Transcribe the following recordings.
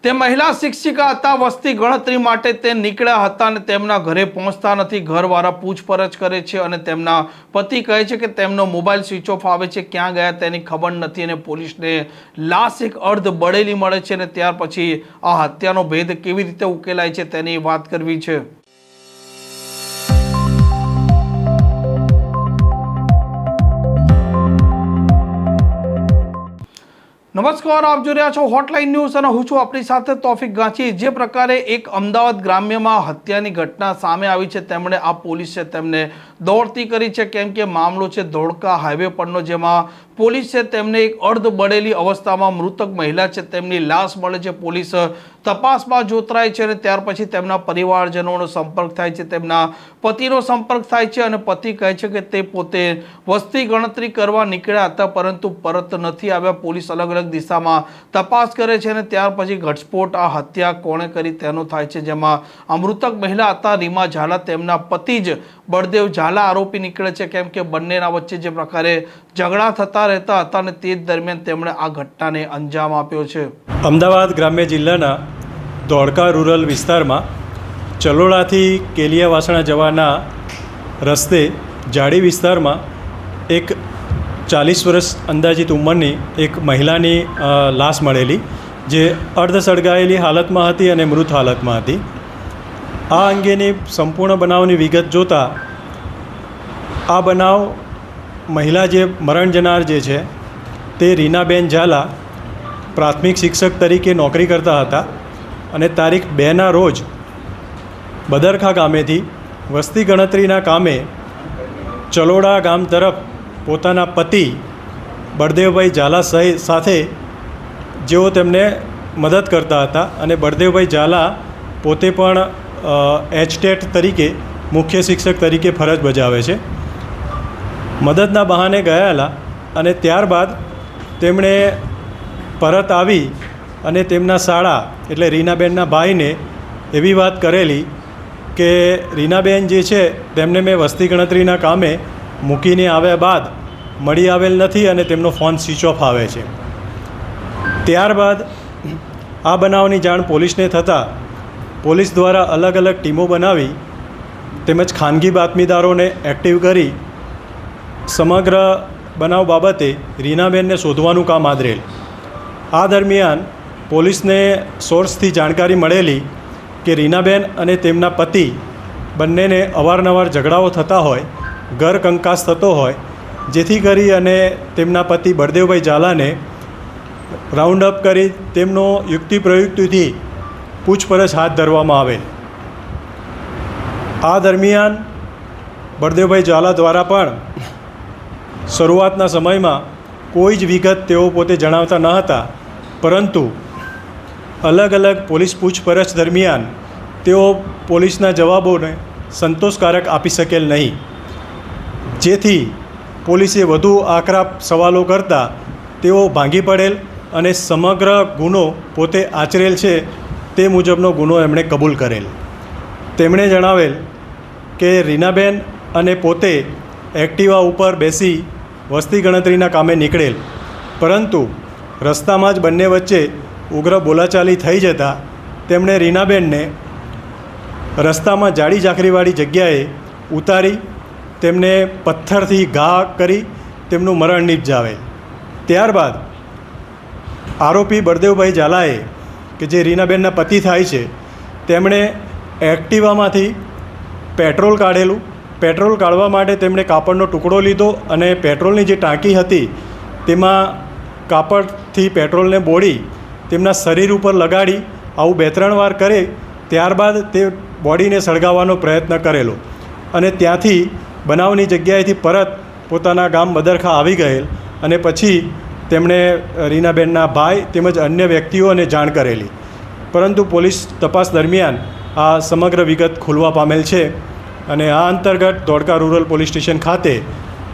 તે મહિલા શિક્ષિકા હતા। વસ્તી ગણતરી માટે તે નીકળ્યા હતા અને તેમના ઘરે પહોંચતા નથી। ઘરવાળા પૂછપરછ કરે છે અને તેમના પતિ કહે છે કે તેમનો મોબાઈલ સ્વિચ ઓફ આવે છે, ક્યાં ગયા તેની ખબર નથી અને પોલીસને લાશ એક અર્ધ બળેલી મળે છે અને ત્યાર પછી આ હત્યાનો ભેદ કેવી રીતે ઉકેલાય છે તેની વાત કરવી છે। નમસ્કાર, આપ જોઈ રહ્યા છો હોટલાઇન ન્યૂઝ અને હું છું આપણી સાથે તોફિક ગાંચી। જે પ્રકારે એક અમદાવાદ ગ્રામ્યમાં હત્યાની ઘટના સામે આવી છે તેમણે આ પોલીસે તેમને દોડતી કરી છે, કેમ કે મામલો છે ધોળકા હાઈવે પરનો, જેમાં પોલીસે તેમને એક અર્ધ બળેલી અવસ્થામાં મૃતક મહિલા છે તેમની લાશ મળે છે। પોલીસ તપાસમાં જોતરાય છે અને ત્યાર પછી તેમના પરિવારજનોનો સંપર્ક થાય છે, તેમના પતિનો સંપર્ક થાય છે અને પતિ કહે છે કે તે પોતે વસ્તી ગણતરી કરવા નીકળ્યા હતા પરંતુ પરત નથી આવ્યા। પોલીસ અલગ અલગ દિશામાં તપાસ કરે છે અને ત્યાર પછી ઘટસ્ફોટ આ હત્યા કોણે કરી તેનો થાય છે, જેમાં આ મૃતક મહિલા હતા રીમા ઝાલા, તેમના પતિ જ બળદેવ ઝાલા આરોપી નીકળે છે, કેમ કે બંનેના વચ્ચે જે પ્રકારે ઝઘડા થતા રહેતા હતા અને તે દરમિયાન તેમણે આ ઘટનાને અંજામ આપ્યો છે। અમદાવાદ ગ્રામ્ય જિલ્લાના ધોળકા રૂરલ વિસ્તારમાં ચલોડાથી કેલિયાવાસણા જવાના રસ્તે જાડી વિસ્તારમાં એક 40 વર્ષ અંદાજિત ઉંમરની એક મહિલાની લાશ મળેલી, જે અર્ધ સળગાયેલી હાલતમાં હતી અને મૃત હાલતમાં હતી। આ અંગેની સંપૂર્ણ બનાવની વિગત જોતાં આ બનાવ મહિલા જે મરણ જનાર જે છે તે રીનાબેન ઝાલા પ્રાથમિક શિક્ષક તરીકે નોકરી કરતા હતા અને તારીખ 2ના રોજ બદરખા ગામેથી વસ્તી ગણતરીના કામે ચલોડા ગામ તરફ પોતાના પતિ બળદેવભાઈ ઝાલા સાથે જેઓ તેમને મદદ કરતા હતા અને બળદેવભાઈ ઝાલા પોતે પણ એચટેટ તરીકે મુખ્ય શિક્ષક તરીકે ફરજ બજાવે છે। મદદના બહાને ગયેલા અને ત્યારબાદ તેમણે પરત આવી અને તેમના શાળા એટલે રીનાબેનના ભાઈને એવી વાત કરેલી કે રીનાબેન જે છે તેમને મેં વસ્તી ગણતરીના કામે મૂકીને આવ્યા બાદ મળી આવેલ નથી અને તેમનો ફોન સ્વિચ ઓફ આવે છે। ત્યારબાદ આ બનાવની જાણ પોલીસને થતાં પોલીસ દ્વારા અલગ અલગ ટીમો બનાવી તેમજ ખાનગી બાતમીદારોને એક્ટિવ કરી સમગ્ર બનાવ બાબતે રીનાબેનને શોધવાનું કામ આદરેલ। આ દરમિયાન પોલીસને સોર્સથી જાણકારી મળેલી કે રીનાબેન અને તેમના પતિ બંનેને અવારનવાર ઝઘડાઓ થતા હોય, ઘર કંકાસ થતો હોય, જેથી કરી અને તેમના પતિ બળદેવભાઈ ઝાલાને રાઉન્ડ અપ કરી તેમનો યુક્તિ પ્રયુક્તિથી પૂછપરછ હાથ ધરવામાં આવેલ। આ દરમિયાન બળદેવભાઈ ઝાલા દ્વારા પણ શરૂઆતના સમયમાં કોઈ જ વિગત તેઓ પોતે જણાવતા ન હતા, પરંતુ અલગ અલગ પોલીસ પૂછપરછ દરમિયાન તેઓ પોલીસના જવાબોને સંતોષકારક આપી શકેલ નહીં, જેથી પોલીસે વધુ આકરા સવાલો કરતાં તેઓ ભાંગી પડેલ અને સમગ્ર ગુનો પોતે આચરેલ છે તે મુજબનો ગુનો એમણે કબૂલ કરેલ। તેમણે જણાવેલ કે રીનાબેન અને પોતે એક્ટિવા ઉપર બેસી વસ્તી ગણતરીના કામે નીકળેલ, પરંતુ રસ્તામાં જ બંને વચ્ચે ઉગ્ર બોલાચાલી થઈ જતાં તેમણે રીનાબેનને રસ્તામાં જાડી ઝાંખરીવાળી જગ્યાએ ઉતારી તેમને પથ્થરથી ઘા કરી તેમનું મરણ નિપજાવેલ। ત્યારબાદ આરોપી બળદેવભાઈ ઝાલાએ કે જે રીનાબેનના પતિ થાય છે તેમણે એક્ટિવામાંથી પેટ્રોલ કાઢેલું। પેટ્રોલ કાઢવા માટે તેમણે કાપડનો ટુકડો લીધો અને પેટ્રોલની જે ટાંકી હતી તેમાં કાપડથી પેટ્રોલને બોળી તેમના શરીર ઉપર લગાડી આવું 2-3 વાર કરે ત્યારબાદ તે બોડીને સળગાવવાનો પ્રયત્ન કરેલો અને ત્યાંથી બનાવની જગ્યાએથી પરત પોતાના ગામ બદરખા આવી ગયેલ અને પછી તેમણે રીનાબેનના ભાઈ તેમજ અન્ય વ્યક્તિઓને જાણ કરેલી, પરંતુ પોલીસ તપાસ દરમિયાન આ સમગ્ર વિગત ખુલવા પામેલ છે અને આ અંતર્ગત ધોળકા રૂરલ પોલીસ સ્ટેશન ખાતે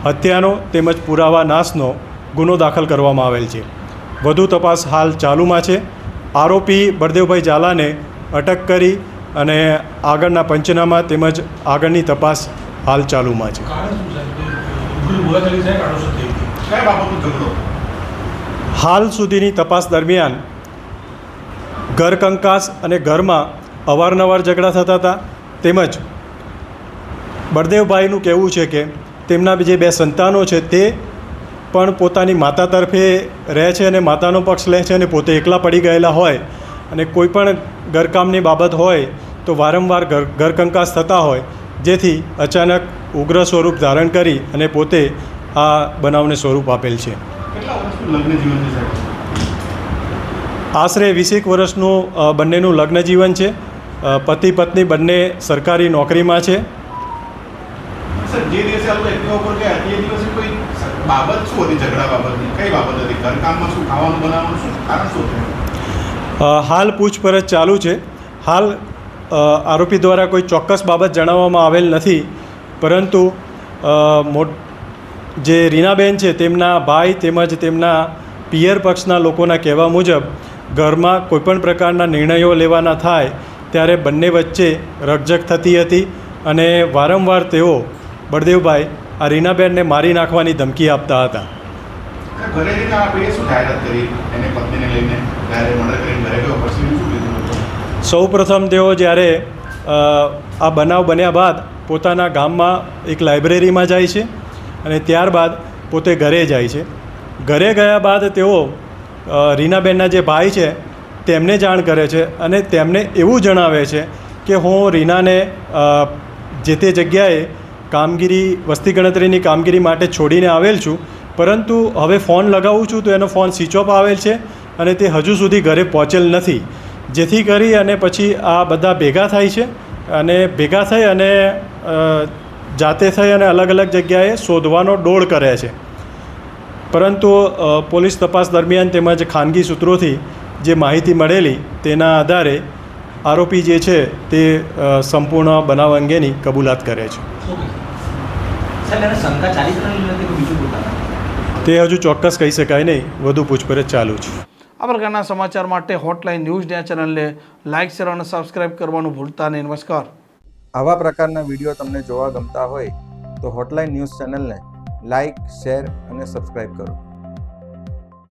હત્યાનો તેમજ પુરાવા નાશનો ગુનો દાખલ કરવામાં આવેલ છે। વધુ તપાસ હાલ ચાલુમાં છે। આરોપી બળદેવભાઈ ઝાલાને અટક કરી અને આગળના પંચનામા તેમજ આગળની તપાસ હાલ ચાલુમાં છે। હાલ સુધીની તપાસ દરમિયાન ઘર કંકાસ અને ઘરમાં અવારનવાર ઝઘડા થતા હતા. તેમજ બળદેવભાઈનું કહેવું છે કે તેમના જે 2 સંતાનો છે તે પણ પોતાની માતા તરફે રહે છે અને માતાનો પક્ષ લે છે અને પોતે એકલા પડી ગયેલા હોય અને કોઈ પણ ઘરકામની બાબત હોય તો વારંવાર ઘર કંકાસ થતા હોય, જેથી અચાનક ઉગ્ર સ્વરૂપ ધારણ કરી અને પોતે આ બનાવને સ્વરૂપ આપેલ છે. કેટલા વર્ષનું લગ્ન જીવન છે સાહેબ? આશરે 20 વર્ષનું બંનેનું લગ્ન જીવન છે. પતિ પત્ની બંને સરકારી નોકરીમાં છે. સર, જે દિવસે આ લોકો એક્ટિવા ઉપર ગયા તે દિવસે કોઈ બાબત શું હતી? ઝઘડા બાબતની કઈ બાબત હતી? ઘરકામમાં શું, ખાવાનું બનાવવાનું શું, કારણ શું થયું? હાલ પૂછપરછ ચાલુ છે. હાલ આરોપી દ્વારા કોઈ ચોક્કસ બાબત જણાવવામાં આવેલ નથી, પરંતુ જે રીનાબેન છે તેમના ભાઈ તેમજ તેમના પિયર પક્ષના લોકોના કહેવા મુજબ ઘરમાં કોઈપણ પ્રકારના નિર્ણયો લેવાના થાય ત્યારે બંને વચ્ચે રકઝક થતી હતી અને વારંવાર તેઓ બળદેવભાઈ આ રીનાબેનને મારી નાખવાની ધમકી આપતા હતા. ઘરે જઈને આ ભાઈએ શું જાહેરાત કરી એને પત્નીને લઈને જ્યારે મર્ડર કરીને ઘરે ગયો પછી શું કીધું? સૌપ્રથમ તેઓ જ્યારે આ બનાવ બન્યા બાદ પોતાના ગામમાં એક લાઇબ્રેરીમાં જાય છે અને ત્યારબાદ પોતે ઘરે જાય છે. ઘરે ગયા બાદ તેઓ રીનાબેનના જે ભાઈ છે તેમને જાણ કરે છે અને તેમને એવું જણાવે છે કે હું રીનાને જે તે જગ્યાએ વસ્તી ગણતરીની કામગીરી માટે છોડીને આવેલ છું, પરંતુ હવે ફોન લગાવું છું તો એનો ફોન સ્વિચ ઓફ આવેલ છે અને તે હજુ સુધી ઘરે પહોંચેલ નથી. જેથી કરી અને પછી આ બધા ભેગા થાય છે અને ભેગા થઈ અને જાતે થઈ અને અલગ અલગ જગ્યાએ શોધવાનો ડોળ કરે છે. પરંતુ પોલીસ તપાસ દરમિયાન તેમજ ખાનગી સૂત્રોથી જે માહિતી મળેલી તેના આધારે આરોપી જે છે તે સંપૂર્ણ બનાવ અંગેની કબૂલાત કરે છે. તે હજુ ચોક્કસ કહી શકાય નહીં, વધુ પૂછપરછ ચાલુ છે. આ પ્રકારના સમાચાર માટે હોટલાઇન ન્યૂઝ ચેનલને લાઇક, શેર અને સબસ્ક્રાઇબ કરવાનું ભૂલતા નહીં. નમસ્કાર. આવા પ્રકારના વિડીયો તમને જોવા ગમતા હોય તો હોટલાઇન ન્યૂઝ ચેનલને લાઇક, શેર અને સબસ્ક્રાઇબ કરો.